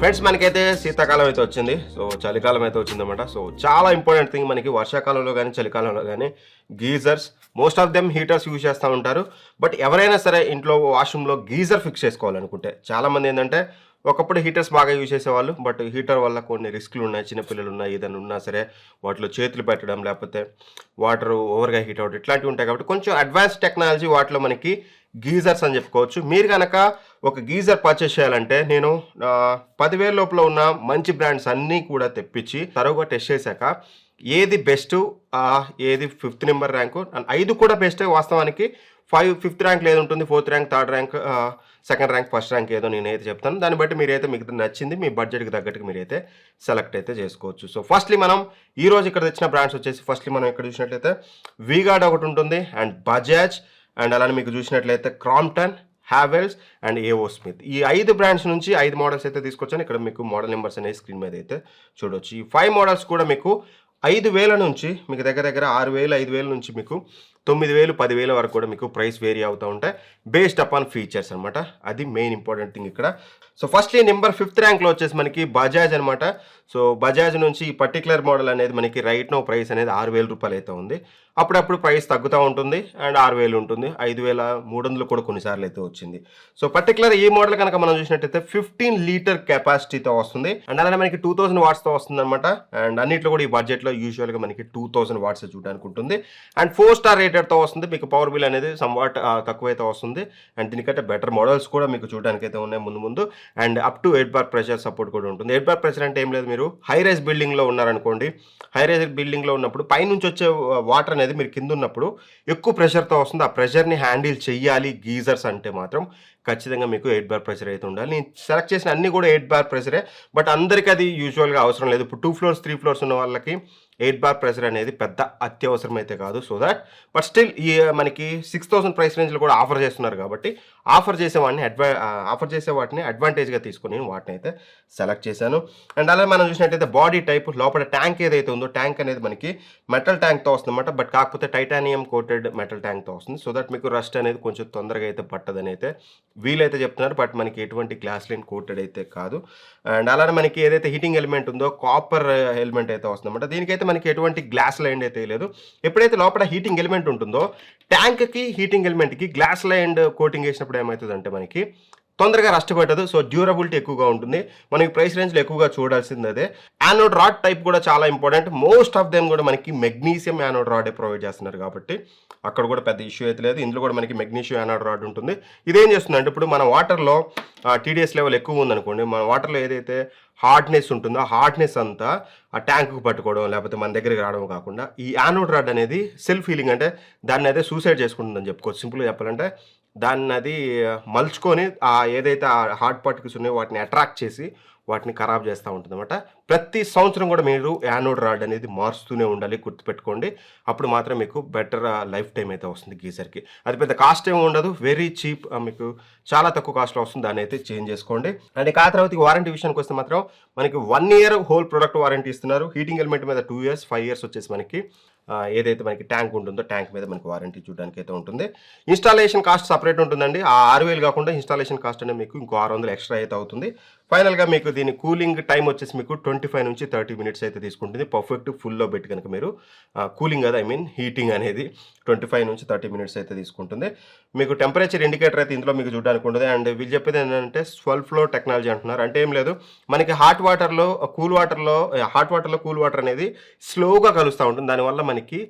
Friends మనకైతే శీతాకాలం అయితే వచ్చింది. సో చలికాలం అయితే వచ్చిందన్నమాట. సో చాలా ఇంపార్టెంట్ థింగ్ మనకి వర్షాకాలంలో కానీ చలికాలంలో కానీ geysers, most of them heaters use చేస్తూ ఉంటారు. బట్ ఎవరైనా సరే ఇంట్లో వాష్రూమ్లో గీజర్ ఫిక్స్ చేసుకోవాలనుకుంటే, చాలామంది ఏంటంటే ఒకప్పుడు హీటర్స్ బాగా యూజ్ చేసేవాళ్ళు. బట్ హీటర్ వల్ల కొన్ని రిస్క్లు ఉన్నాయి, చిన్నపిల్లలు ఉన్నాయి, ఏదైనా ఉన్నా సరే వాటిలో చేతులు పెట్టడం, లేకపోతే వాటర్ ఓవర్గా హీట్ అవ్వడం ఇట్లాంటివి ఉంటాయి. కాబట్టి కొంచెం అడ్వాన్స్ టెక్నాలజీ వాటిలో మనకి గీజర్స్ అని చెప్పుకోవచ్చు. మీరు కనుక ఒక గీజర్ పర్చేస్ చేయాలంటే నేను 10,000 లోపల ఉన్న మంచి బ్రాండ్స్ అన్నీ కూడా తెప్పించి తరువుగా టెస్ట్ చేశాక ఏది బెస్ట్, ఏది 5th నెంబర్ ర్యాంకు, 5 కూడా బెస్టే వాస్తవానికి. 5th ర్యాంక్ ఏది ఉంటుంది, 4th rank, 3rd rank, 2nd rank, 1st rank ఏదో నేనైతే చెప్తాను. దాన్ని బట్టి మీరైతే మీకు నచ్చింది మీ బడ్జెట్కి తగ్గట్టుగా మీరైతే సెలెక్ట్ అయితే చేసుకోవచ్చు. సో ఫస్ట్లీ మనం ఈ రోజు ఇక్కడ తెచ్చిన బ్రాండ్స్ వచ్చేసి ఫస్ట్లీ మనం ఇక్కడ చూసినట్లయితే వీగార్డ్ ఒకటి ఉంటుంది, అండ్ బజాజ్, అండ్ అలానే మీకు చూసినట్లయితే క్రాంప్టన్, హ్యావెల్స్ అండ్ ఏవో స్మిత్. ఈ 5 బ్రాండ్స్ నుంచి 5 మోడల్స్ అయితే తీసుకొచ్చాను. ఇక్కడ మీకు మోడల్ నెంబర్స్ అనేది స్క్రీన్ మీద అయితే చూడొచ్చు. ఈ 5 మోడల్స్ కూడా మీకు 5,000 నుంచి మీకు దగ్గర 6,000, 5,000 నుంచి మీకు 9,000, 10,000 వరకు కూడా మీకు ప్రైస్ వేరీ అవుతూ ఉంటాయి బేస్డ్ అపాన్ ఫీచర్స్ అనమాట. అది మెయిన్ ఇంపార్టెంట్ థింగ్ ఇక్కడ. సో ఫస్ట్లీ నెంబర్ 5th ర్యాంక్లో వచ్చేసి మనకి బజాజ్ అనమాట. సో బజాజ్ నుంచి ఈ పర్టికులర్ మోడల్ అనేది మనకి రైట్ నో ప్రైస్ అనేది 6,000 రూపాయలు అయితే ఉంది. అప్పుడప్పుడు ప్రైస్ తగ్గుతూ ఉంటుంది, అండ్ 6,000 ఉంటుంది, 5,300 కూడా కొన్నిసార్లు అయితే వచ్చింది. సో పర్టికులర్ ఈ మోడల్ కనుక మనం చూసినట్టయితే 15 లీటర్ కెపాసిటీతో వస్తుంది, అండ్ అలానే మనకి 2000 వాట్స్తో వస్తుంది అనమాట. అండ్ అన్నింటిలో కూడా ఈ బడ్జెట్లో యూజువల్గా మనకి 2000 వాట్స్ చూడడానికి ఉంటుంది, అండ్ 4 స్టార్ రేటెడ్తో వస్తుంది. మీకు పవర్ బిల్ అనేది సమ్వాట్ తక్కువైతే వస్తుంది, అండ్ దీనికంటే బెటర్ మోడల్స్ కూడా మీకు చూడడానికి అయితే ఉన్నాయి ముందు. And up to 8 bar pressure support కూడా ఉంటుంది. 8 బార్ ప్రెషర్ అంటే ఏం లేదు, మీరు హై రైజ్ బిల్డింగ్లో ఉన్నారనుకోండి, హై రైజ్ బిల్డింగ్లో ఉన్నప్పుడు పైనుంచి వచ్చే వాటర్ అనేది మీరు కింద ఉన్నప్పుడు ఎక్కువ ప్రెషర్తో వస్తుంది. ఆ ప్రెషర్ని హ్యాండిల్ చెయ్యాలి గీజర్స్ అంటే మాత్రం ఖచ్చితంగా మీకు 8 బార్ ప్రెషర్ అయితే ఉండాలి. నేను సెలెక్ట్ చేసిన అన్ని కూడా 8 బార్ ప్రెషరే, బట్ అందరికీ అది యూజువల్గా అవసరం లేదు. ఇప్పుడు 2 ఫ్లోర్స్ 3 ఫ్లోర్స్ ఉన్న వాళ్ళకి 8 బార్ ప్రెషర్ అనేది పెద్ద అత్యవసరం అయితే కాదు. సో దట్ బట్ స్టిల్ ఈ మనకి 6,000 ప్రైస్ రేంజ్లో కూడా ఆఫర్ చేస్తున్నారు కాబట్టి ఆఫర్ చేసే వాటిని అడ్వాంటేజ్గా తీసుకొని నేను వాటిని అయితే సెలెక్ట్ చేశాను. అండ్ అలాగే మనం చూసినట్టయితే బాడీ టైప్ లోపల ట్యాంక్ ఏదైతే ఉందో, ట్యాంక్ అనేది మనకి మెటల్ ట్యాంక్తో వస్తుంది అనమాట. బట్ కాకపోతే టైటానియం కోటెడ్ మెటల్ ట్యాంక్తో వస్తుంది. సో దట్ మీకు రస్ట్ అనేది కొంచెం తొందరగా అయితే పట్టదని అయితే వీలైతే చెప్తున్నారు. బట్ మనకి ఎటువంటి గ్లాస్ లైన్ కోటెడ్ అయితే కాదు. అండ్ అలానే మనకి ఏదైతే హీటింగ్ ఎలిమెంట్ ఉందో కాపర్ ఎలిమెంట్ అయితే వస్తుంది అనమాట. దీనికైతే మనకి ఎటువంటి గ్లాస్ లైన్ అయితే లేదు. ఎప్పుడైతే లోపల హీటింగ్ ఎలిమెంట్ ఉంటుందో ట్యాంక్కి హీటింగ్ ఎలిమెంట్కి గ్లాస్ లైన్ కోటింగ్ వేసినప్పుడు ఏమవుతుందంటే మనకి తొందరగా రస్ట్ పెట్టదు. సో డ్యూరబిలిటీ ఎక్కువగా ఉంటుంది. మనకి ప్రైస్ రేంజ్లో ఎక్కువగా చూడాల్సింది అదే. యానోడ్ రాడ్ టైప్ కూడా చాలా ఇంపార్టెంట్. మోస్ట్ ఆఫ్ దెమ్ కూడా మనకి మెగ్నీషియం యానోడ్ రాడే ప్రొవైడ్ చేస్తున్నారు కాబట్టి అక్కడ కూడా పెద్ద ఇష్యూ అయితే లేదు. ఇందులో కూడా మనకి మెగ్నీషియం యానోడ్ రాడ్ ఉంటుంది. ఇదేం చేస్తుందంటే ఇప్పుడు మన వాటర్లో టీడీఎస్ లెవెల్ ఎక్కువ ఉందనుకోండి, మన వాటర్లో ఏదైతే హార్డ్నెస్ ఉంటుందో ఆ హార్డ్నెస్ అంతా ఆ ట్యాంకుకు పట్టుకోవడం లేకపోతే మన దగ్గరికి రావడం కాకుండా ఈ యానోడ్ రాడ్ అనేది సెల్ఫ్ హీలింగ్, అంటే దాన్ని అయితే సూసైడ్ చేసుకుంటుందని చెప్పుకోవచ్చు. సింపుల్గా చెప్పాలంటే దాన్ని అది మలుచుకొని ఏదైతే ఆ హార్డ్ పార్టికల్స్ ఉన్నాయో వాటిని అట్రాక్ట్ చేసి వాటిని ఖరాబ్ చేస్తూ ఉంటుంది అనమాట. ప్రతి సంవత్సరం కూడా మీరు యానోడ్ రాడ్ అనేది మారుస్తూనే ఉండాలి, గుర్తుపెట్టుకోండి. అప్పుడు మాత్రం మీకు బెటర్ లైఫ్ టైం అయితే వస్తుంది గీజర్కి. అది పెద్ద కాస్ట్ ఏమి ఉండదు, వెరీ చీప్, మీకు చాలా తక్కువ కాస్ట్లో వస్తుంది. దాన్ని అయితే చేంజ్ చేసుకోండి. అండ్ ఆ తర్వాత వారంటీ విషయానికి వస్తే మాత్రం మనకి 1 ఇయర్ హోల్ ప్రొడక్ట్ వారంటీ ఇస్తున్నారు. హీటింగ్ ఎలిమెంట్ మీద 2 ఇయర్స్, 5 ఇయర్స్ వచ్చేసి మనకి ఏదైతే మనకి ట్యాంక్ ఉంటుందో ట్యాంక్ మీద మనకి వారంటీ చూడడానికి అయితే ఉంటుంది. ఇన్స్టాలేషన్ కాస్ట్ సపరేట్ ఉంటుందండి. ఆ 6,000 కాకుండా ఇన్స్టాలేషన్ కాస్ట్ అనేది మీకు ఇంకో 600 ఎక్స్ట్రా అయితే అవుతుంది. ఫైనల్గా మీకు దీని కూలింగ్ టైం వచ్చేసి మీకు 25 నుంచి 30 మినిట్స్ అయితే తీసుకుంటుంది. పర్ఫెక్ట్ ఫుల్లో పెట్టి కనుక మీరు కూలింగ్ కదా హీటింగ్ అనేది 25 నుంచి 30 మినిట్స్ అయితే తీసుకుంటుంది. మీకు టెంపరేచర్ ఇండికేటర్ అయితే ఇందులో మీకు చూడడానికి ఉంటుంది. అండ్ వీళ్ళు చెప్పేది ఏంటంటే 12 ఫ్లో టెక్నాలజీ అంటున్నారు. అంటే ఏం లేదు, మనకి హాట్ వాటర్లో కూల్ వాటర్ అనేది స్లోగా కలుస్తూ ఉంటుంది. దానివల్ల మనకి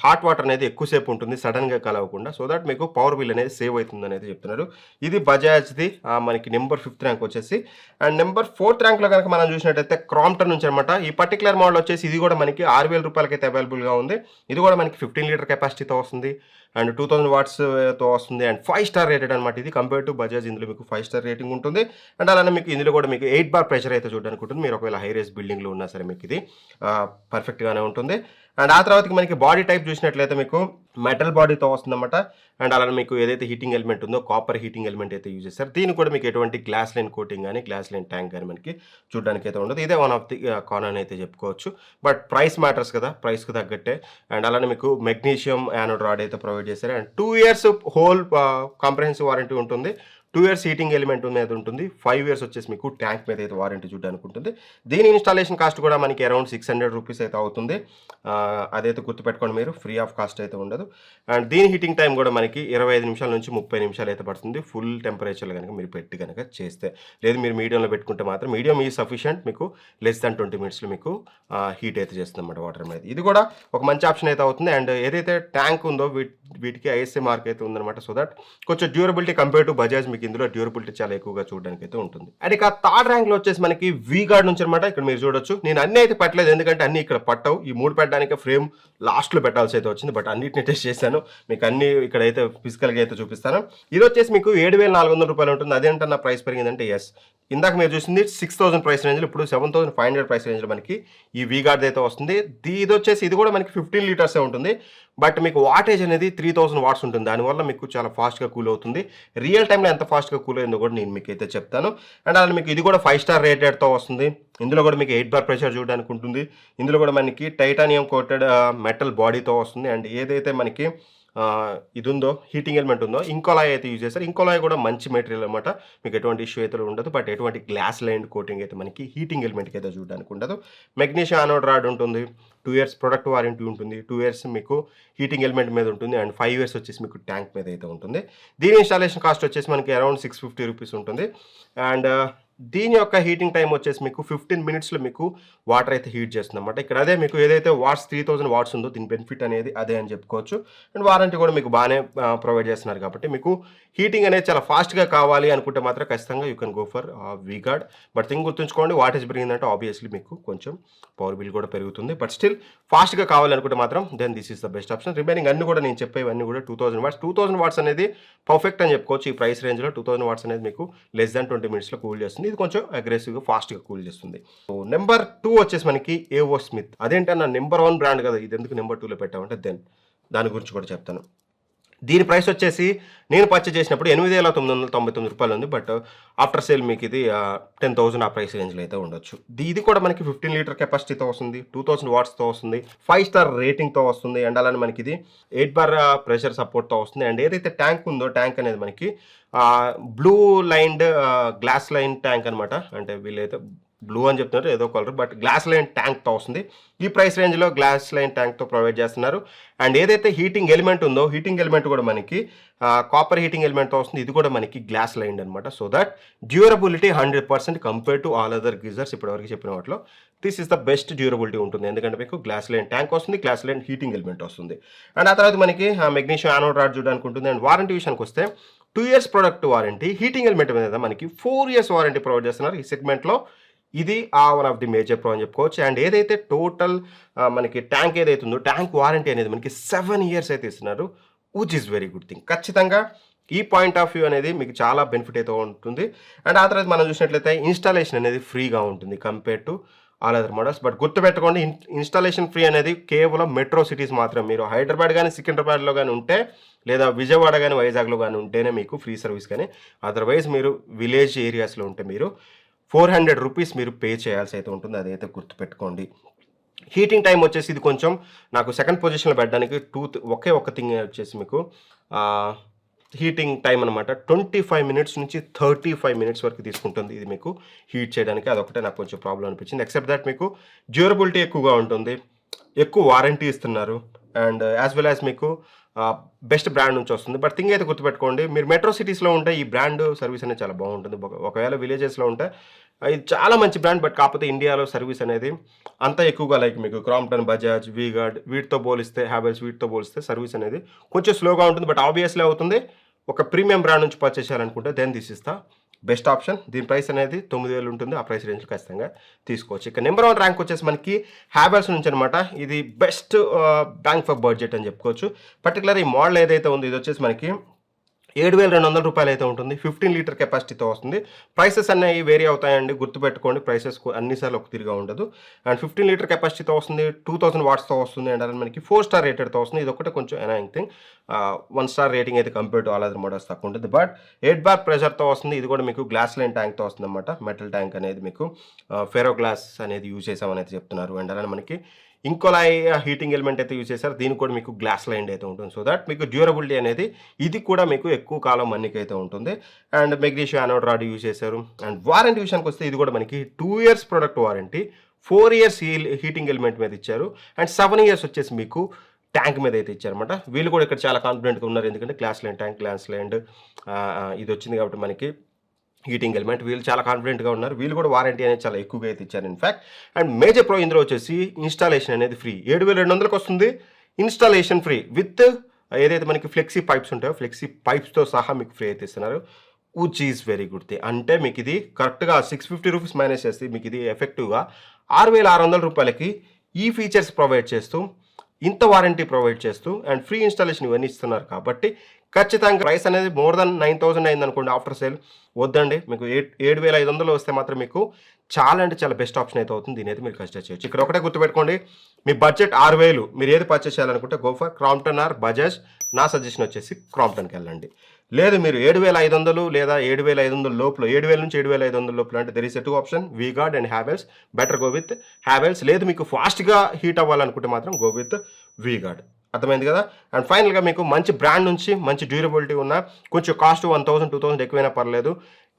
హాట్ వాటర్ అనేది ఎక్కువసేపు ఉంటుంది సడన్గా కలవకుండా. సో దట్ మీకు పవర్ బిల్ అనేది సేవ్ అవుతుంది అనేది చెప్తున్నారు. ఇది బజాజ్ది మనకి నెంబర్ 5th ర్యాంక్ వచ్చేసి. అండ్ నెంబర్ 4th ర్యాంక్లో కనుక మనం చూసినట్టయితే క్రాంప్టన్ నుంచి అనమాట. ఈ పర్టికులర్ మోడల్ వచ్చేసి ఇది కూడా మనకి 6,000 రూపాయలకైతే అవైలబుల్గా ఉంది. ఇది కూడా మనకి 15 లీటర్ కెపాసిటీతో వస్తుంది, అండ్ 2000 వాట్స్తో వస్తుంది, అండ్ 5 స్టార్ రేటెడ్ అనమాట. ఇది కంపేర్ టు బజాజ్ ఇందులో మీకు 5 స్టార్ రేటింగ్ ఉంటుంది. అండ్ అలానే మీకు ఇందులో కూడా మీకు 8 బార్ ప్రెషర్ అయితే చూడడానికి ఉంటుంది. మీరు ఒకవేళ హై రైజ్ బిల్డింగ్లో ఉన్నా సరే మీకు ఇది పర్ఫెక్ట్గానే ఉంటుంది. అండ్ ఆ తర్వాతకి మనకి బాడీ టైప్ చూసినట్లయితే మీకు మెటల్ బాడీతో వస్తుందన్నమాట. అండ్ అలానే మీకు ఏదైతే హీటింగ్ ఎలిమెంట్ ఉందో కాపర్ హీటింగ్ ఎలిమెంట్ అయితే యూజ్ చేస్తారు. దీనికి కూడా మీకు ఎటువంటి గ్లాస్ లైన్ కోటింగ్ కానీ గ్లాస్ లైన్ ట్యాంక్ కానీ మనకి చూడడానికి అయితే ఉండదు. ఇదే వన్ ఆఫ్ ది కాన్ అని అయితే చెప్పుకోవచ్చు. బట్ ప్రైస్ మ్యాటర్స్ కదా, ప్రైస్కి తగ్గట్టే. అండ్ అలానే మీకు మెగ్నీషియం యానోడ్ రాడ్ అయితే ప్రొవైడ్ చేశారు. And 2 years whole comprehensive warranty ఉంటుంది. 2 ఇయర్స్ హీటింగ్ ఎలిమెంట్ అనేది ఉంటుంది. 5 ఇయర్స్ వచ్చేసి మీకు ట్యాంక్ మీద అయితే వారంటీ చూడడానికి ఉంటుంది. దీని ఇన్‌స్టాలేషన్ కాస్ట్ కూడా మనకి అరౌండ్ 600 రూపీస్ అయితే అవుతుంది. అదైతే గుర్తుపెట్టుకోండి మీరు. ఫ్రీ ఆఫ్ కాస్ట్ అయితే ఉండదు. అండ్ దీని హీటింగ్ టైం కూడా మనకి 25 నిమిషాల నుంచి 30 నిమిషాలు అయితే పడుతుంది. ఫుల్ టెంపరేచర్‌లో గనుక మీరు పెట్టి గనుక చేస్తే. లేదు మీరు మీడియంలో పెట్టుకుంటే మాత్రం మీడియం ఈజ్ సఫిషియంట్. మీకు లెస్ దాన్ 20 మినిట్స్‌లో మీకు హీట్ అయితే చేస్తుందన్నమాట వాటర్ అనేది. ఇది కూడా ఒక మంచి ఆప్షన్ అయితే అవుతుంది. అండ్ ఏదైతే ట్యాంక్ ఉందో వీటికి ఐఎస్ఐ మార్క్ అయితే ఉందన్నమాట. సో దట్ కొంచెం డ్యూరబిలిటీ కంపేర్ టు బజాజ్ మీకు ఇందులో డ్యూరబిలిటీ చాలా ఎక్కువగా చూడడానికి అయితే ఉంటుంది. అండ్ ఇక థర్డ్ ర్యాంక్ లో వచ్చేసి మనకి వి గార్డ్ నుంచి అనమాట. ఇక్కడ మీరు చూడొచ్చు. నేను అన్ని అయితే పెట్టలేదు, ఎందుకంటే అన్ని ఇక్కడ పట్టవు. ఈ 3 పెట్టడానికి ఫ్రేమ్ లాస్ట్ లో పెట్టాల్సి అయితే వచ్చింది. బట్ అన్నిటిని టెస్ట్ చేశాను. మీకు అన్ని ఇక్కడ అయితే ఫిజికల్ గా అయితే చూపిస్తాను. ఇది వచ్చేసి మీకు 7,400 రూపాయలు ఉంటుంది. అదేంటన్నా ప్రైస్ పెరిగిందంటే ఎస్, ఇందాక మీరు చూసింది 6,000 ప్రైస్ రేంజ్లో, ఇప్పుడు 7,500 ప్రైస్ రేంజ్లో మనకి ఈ వి గార్డ్ అయితే వస్తుంది. ఇది వచ్చేసి ఇది కూడా మనకి 15 లీటర్సే ఉంటుంది. బట్ మీకు వాటేజ్ అనేది 3000 వాట్స్ ఉంటుంది. దానివల్ల మీకు చాలా ఫాస్ట్గా కూల్ అవుతుంది. రియల్ టైంలో ఎంత ఫాస్ట్గా కూల్ అయిందో కూడా నేను మీకు అయితే చెప్తాను. అండ్ అలానే మీకు ఇది కూడా 5 స్టార్ రేటెడ్తో వస్తుంది. ఇందులో కూడా మీకు 8 బార్ ప్రెషర్ చూడడానికి ఉంటుంది. ఇందులో కూడా మనకి టైటానియం కోటెడ్ మెటల్ బాడీతో వస్తుంది. అండ్ ఏదైతే మనకి ఇది ఉందో హీటింగ్ ఎలిమెంట్ ఉందో ఇంకోలాయ్ అయితే యూజ్ చేస్తారు. ఇంకోలాయ్ కూడా మంచి మెటీరియల్ అనమాట. మీకు ఎటువంటి ఇష్యూ అయితే ఉండదు. బట్ ఎటువంటి గ్లాస్ లైన్ కోటింగ్ అయితే మనకి హీటింగ్ ఎలిమెంట్కి అయితే చూడడానికి ఉండదు. మెగ్నీషియం యానోడ్ రాడ్ ఉంటుంది. 2 ఇయర్స్ ప్రొడక్ట్ వారంటీ ఉంటుంది. 2 ఇయర్స్ మీకు హీటింగ్ ఎలిమెంట్ మీద ఉంటుంది. అండ్ 5 ఇయర్స్ వచ్చేసి మీకు ట్యాంక్ మీద అయితే ఉంటుంది. దీని ఇన్స్టాలేషన్ కాస్ట్ వచ్చేసి మనకి అరౌండ్ 650 రూపీస్ ఉంటుంది. అండ్ దీని యొక్క హీటింగ్ టైం వచ్చేసి మీకు 15 మినిట్స్లో మీకు వాటర్ అయితే హీట్ చేస్తుంది అనమాట. ఇక్కడ అదే మీకు ఏదైతే వాట్స్ 3000 వాట్స్ ఉందో దీని బెనిఫిట్ అనేది అదే అని చెప్పుకోవచ్చు. అండ్ వారంటీ కూడా మీకు బాగానే ప్రొవైడ్ చేస్తున్నారు కాబట్టి మీకు హీటింగ్ అనేది చాలా ఫాస్ట్గా కావాలి అనుకుంటే మాత్రం ఖచ్చితంగా you can go for V guard. But thing గుర్తుంచుకోండి, వాటేజ్ పెరిగిందంటే ఆబ్వియస్లీ మీకు కొంచెం పవర్ బిల్ కూడా పెరుగుతుంది. బట్ స్టిల్ ఫాస్ట్గా కావాలనుకుంటే మాత్రం then this is the best option. Remaining అన్ని కూడా నేను చెప్పేవన్నీ కూడా 2000 వాట్స్. 2000 వాట్స్ అనేది పర్ఫెక్ట్ అని చెప్పుకోవచ్చు. ఈ ప్రైస్ రేంజ్లో 2000 వాట్స్ అనేది మీకు లెస్ దాన్ 20 మినిట్స్లో కూల్ చేస్తుంది. ఇది కొంచెం అగ్రెసివ్గా ఫాస్ట్గా కూల్ చేస్తుంది. సో నెంబర్ 2 వచ్చేసి మనకి ఏవో స్మిత్. అదేంటన్నా నెంబర్ 1 బ్రాండ్ కదా, ఇది ఎందుకు నెంబర్ 2లో పెట్టామంటే దెన్ దాని గురించి కూడా చెప్తాను. దీని ప్రైస్ వచ్చేసి నేను పర్చేజ్ చేసినప్పుడు 8,999 రూపాయలు ఉంది. బట్ ఆఫ్టర్ సేల్ మీకు ఇది 10,000 ఆ ప్రైస్ రేంజ్లో అయితే ఉండొచ్చు. ఇది కూడా మనకి 15 లీటర్ కెపాసిటీతో వస్తుంది. 2000 వాట్స్తో వస్తుంది. 5 స్టార్ రేటింగ్తో వస్తుంది. అండ్ అలానే మనకి ఇది 8 బార్ ప్రెషర్ సపోర్ట్తో వస్తుంది. అండ్ ఏదైతే ట్యాంక్ ఉందో ట్యాంక్ అనేది మనకి blue lined glass line tank అనమాట. అంటే వీళ్ళైతే బ్లూ అని చెప్తున్నారు, ఏదో కలర్, బట్ గ్లాస్ లైన్ ట్యాంక్తో వస్తుంది. ఈ ప్రైస్ రేంజ్లో గ్లాస్ లైన్ ట్యాంక్తో ప్రొవైడ్ చేస్తున్నారు. అండ్ ఏదైతే హీటింగ్ ఎలిమెంట్ ఉందో హీటింగ్ ఎలిమెంట్ కూడా మనకి కాపర్ హీటింగ్ ఎలిమెంట్తో వస్తుంది. ఇది కూడా మనకి గ్లాస్ లైన్ అనమాట. So that durability 100% compare to all other geysers ఇప్పటివరకు చెప్పిన వాటిలో this is the best durability ఉంటుంది. ఎందుకంటే మీకు గ్లాస్ లైన్ ట్యాంక్ వస్తుంది, గ్లాస్ లైన్ హీటింగ్ ఎలిమెంట్ వస్తుంది. అండ్ ఆ తర్వాత మనకి మెగ్నీషియం యానోడ్ రాడ్ చూడడానికి ఉంటుంది. అండ్ వారంటీ విషయానికి వస్తే 2 years product warranty, heating element మీద మనకి 4 ఇయర్స్ వారంటీ ప్రొవైడ్ చేస్తున్నారు ఈ సెగ్మెంట్లో. ఇది one of the major pro అని చెప్పుకోవచ్చు. అండ్ ఏదైతే టోటల్ మనకి ట్యాంక్ ఏదైతే ఉందో ట్యాంక్ వారంటీ అనేది మనకి 7 ఇయర్స్ అయితే ఇస్తున్నారు, which is very good thing. ఖచ్చితంగా ఈ పాయింట్ ఆఫ్ వ్యూ అనేది మీకు చాలా బెనిఫిట్ అయితే ఉంటుంది. అండ్ ఆ తర్వాత మనం చూసినట్లయితే ఇన్స్టాలేషన్ అనేది ఫ్రీగా ఉంటుంది compare to all other models. But గుర్తుపెట్టుకోండి, ఇన్స్టాలేషన్ ఫ్రీ అనేది కేవలం మెట్రో సిటీస్ మాత్రం. మీరు హైదరాబాద్ కానీ సికింద్రాబాద్లో కానీ ఉంటే, లేదా విజయవాడ కానీ వైజాగ్లో కానీ ఉంటేనే మీకు ఫ్రీ సర్వీస్. కానీ అదర్వైజ్ మీరు విలేజ్ ఏరియాస్లో ఉంటే మీరు 400 రూపీస్ మీరు పే చేయాల్సి అయితే ఉంటుంది. అదైతే గుర్తుపెట్టుకోండి. హీటింగ్ టైం వచ్చేసి ఇది కొంచెం నాకు సెకండ్ పొజిషన్లో పెట్టడానికి ఒకే ఒక థింగ్ వచ్చేసి మీకు హీటింగ్ టైం అనమాట 25 మినిట్స్ నుంచి 35 మినిట్స్ వరకు తీసుకుంటుంది ఇది మీకు హీట్ చేయడానికి. అదొకటే నాకు కొంచెం ప్రాబ్లం అనిపించింది. ఎక్సెప్ట్ దట్ మీకు డ్యూరబిలిటీ ఎక్కువగా ఉంటుంది, ఎక్కువ వారంటీ ఇస్తున్నారు. అండ్ యాజ్ వెల్ యాజ్ మీకు బెస్ట్ బ్రాండ్ నుంచి వస్తుంది. బట్ థింగ్ అయితే గుర్తుపెట్టుకోండి, మీరు మెట్రో సిటీస్లో ఉంటే ఈ బ్రాండ్ సర్వీస్ అనేది చాలా బాగుంటుంది. ఒకవేళ విలేజెస్లో ఉంటే ఇది చాలా మంచి బ్రాండ్. బట్ కాకపోతే ఇండియాలో సర్వీస్ అనేది అంత ఎక్కువగా లైక్ మీకు క్రాంప్టన్, బజాజ్, వి గార్డ్ వీటితో పోలిస్తే, హ్యావెల్స్ వీటితో పోలిస్తే సర్వీస్ అనేది కొంచెం స్లోగా ఉంటుంది. బట్ ఆబ్వియస్లీ అవుతుంది. ఒక ప్రీమియం బ్రాండ్ నుంచి పర్చేస్ చేయాలనుకుంటే then this is the best option. దీని ప్రైస్ అనేది 9,000 ఉంటుంది. ఆ ప్రైస్ రేంజ్లో ఖచ్చితంగా తీసుకోవచ్చు. ఇక నెంబర్ 1 ర్యాంక్ వచ్చేసి మనకి హ్యావెల్స్ నుంచి అనమాట. ఇది బెస్ట్ బ్యాంక్ ఫర్ బడ్జెట్ అని చెప్పుకోవచ్చు. పర్టికులర్ ఈ మోడల్ ఏదైతే ఉందో ఇది వచ్చేసి మనకి 7,200 రూపాయలు అయితే ఉంటుంది. 15 లీటర్ కెపాసిటీతో వస్తుంది. ప్రైసెస్ అనేవి వేరీ అవుతాయండి, గుర్తుపెట్టుకోండి. ప్రైసెస్ అన్నిసార్లు ఒక తిరిగా ఉండదు. అండ్ 15 లీటర్ కెపాసిటీతో వస్తుంది, 2000 వాట్స్తో వస్తుంది. అండ్ అలానే మనకి 4 స్టార్ రేటెడ్తో వస్తుంది. ఇది ఒకటే కొంచెం ఎనాయింగ్ థింగ్. 1 స్టార్ రేటింగ్ అయితే compare to all other models తక్కువ ఉంటుంది. బట్ 8 బార్ ప్రెషర్తో వస్తుంది. ఇది కూడా మీకు గ్లాస్ లైన్ ట్యాంక్తో వస్తుంది అనమాట. మెటల్ ట్యాంక్ అనేది మీకు ఫెరో గ్లాస్ అనేది యూజ్ చేసామని అయితే చెప్తున్నారు. అండ్ అలానే మనకి ఇంకోలాయ్ హీటింగ్ ఎలిమెంట్ అయితే యూజ్ చేశారు, దీనికి కూడా మీకు గ్లాస్ లైన్ అయితే ఉంటుంది. సో దట్ మీకు డ్యూరబిలిటీ అనేది ఇది కూడా మీకు ఎక్కువ కాలం మన్నిక అయితే ఉంటుంది. And magnesium anode rod use చేశారు. అండ్ వారంటీ విషయానికి వస్తే ఇది కూడా మనకి 2 years product warranty, 4 years heating element మీద ఇచ్చారు. అండ్ 7 years వచ్చేసి మీకు ట్యాంక్ మీద అయితే ఇచ్చారనమాట. వీళ్ళు కూడా ఇక్కడ చాలా కాన్ఫిడెంట్గా ఉన్నారు, ఎందుకంటే glass line tank, glass line ఇది వచ్చింది కాబట్టి మనకి హీటింగ్ ఎలిమెంట్, వీళ్ళు చాలా కాన్ఫిడెంట్గా ఉన్నారు. వీళ్ళు కూడా వారంటీ అనేది చాలా ఎక్కువగా అయితే ఇచ్చారు ఇన్ఫ్యాక్ట్. అండ్ మేజర్ ప్రో ఇందులో వచ్చేసి ఇన్స్టాలేషన్ అనేది ఫ్రీ, 7,200కి వస్తుంది. ఇన్స్టాలేషన్ ఫ్రీ విత్ ఏదైతే మనకి ఫ్లెక్సీ పైప్స్ ఉంటాయో ఫ్లెక్సీ పైప్స్తో సహా మీకు ఫ్రీ అయితే ఇస్తున్నారు, which is very good thing. అంటే మీకు ఇది కరెక్ట్గా 650 రూపీస్ మైనస్ చేస్తే మీకు ఇది ఎఫెక్టివ్గా 6,600 రూపాయలకి ఈ ఫీచర్స్ ప్రొవైడ్ చేస్తూ, ఇంత వారంటీ ప్రొవైడ్ చేస్తూ అండ్ ఫ్రీ ఇన్స్టాలేషన్ ఇవన్నీ ఇస్తున్నారు. కాబట్టి ఖచ్చితంగా ప్రైస్ అనేది మోర్ దెన్ 9,000 అయింది అనుకోండి ఆఫ్టర్ సేల్, వద్దండి. మీకు 7,500 వస్తే మాత్రం మీకు చాలా అంటే చాలా బెస్ట్ ఆప్షన్ అయితే అవుతుంది. దీని అయితే మీరు కన్సిడర్ చేయొచ్చు. ఇక్కడ ఒకటే గుర్తుపెట్టుకోండి, మీ బడ్జెట్ 6,000, మీరు ఏది పర్చేస్ చేయాలనుకుంటే go for Crompton or Bajaj. నా సజెషన్ వచ్చేసి క్రాంప్టన్కి వెళ్ళండి. లేదు మీరు 7,500 లేదా 7,500 లోపల, 7,000 నుంచి 7,500 లోపల అంటే there is 2 option, V Guard and Havells. Better go with Havells. లేదు మీకు ఫాస్ట్గా హీట్ అవ్వాలనుకుంటే మాత్రం గో విత్ వీగార్డ్. అర్థమైంది కదా. అండ్ ఫైనల్గా మీకు మంచి బ్రాండ్ నుంచి మంచి డ్యూరబిలిటీ ఉన్న, కొంచెం కాస్ట్ 1,000 2,000 ఎక్కువైనా పర్లేదు,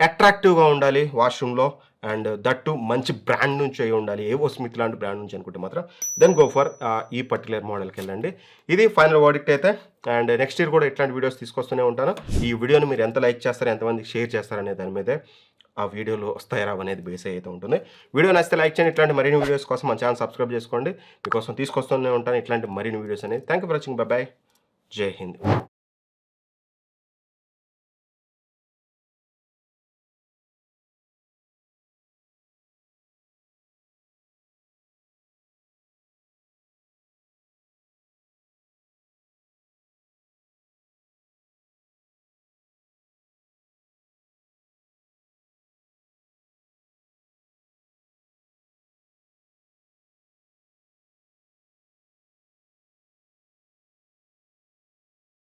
అట్రాక్టివ్గా ఉండాలి వాష్రూమ్లో, అండ్ దట్టు మంచి బ్రాండ్ నుంచి అయి ఉండాలి, ఏవో స్మిత్ లాంటి బ్రాండ్ నుంచి అనుకుంటే మాత్రం దెన్ గో ఫర్ ఈ పర్టికులర్ మోడల్కి వెళ్ళండి. ఇది ఫైనల్ వర్డిక్ట్ అయితే. అండ్ నెక్స్ట్ ఇయర్ కూడా ఇట్లాంటి వీడియోస్ తీసుకొస్తూనే ఉంటాను. ఈ వీడియోని మీరు ఎంత లైక్ చేస్తారు, ఎంతమందికి షేర్ చేస్తారనే దాని మీదే ఆ వీడియోలు వస్తాయరా అనేది బేస్ అయితే ఉంటుంది. వీడియో నచ్చితే లైక్ చేయండి. ఇట్లాంటి మరిన్ని వీడియోస్ కోసం మన ఛానల్ సబ్స్క్రైబ్ చేసుకోండి. మీకోసం తీసుకొస్తూనే ఉంటాను ఇట్లాంటి మరిన్ని వీడియోస్ అనేది. Thank you for watching. Bye. జై హింద్.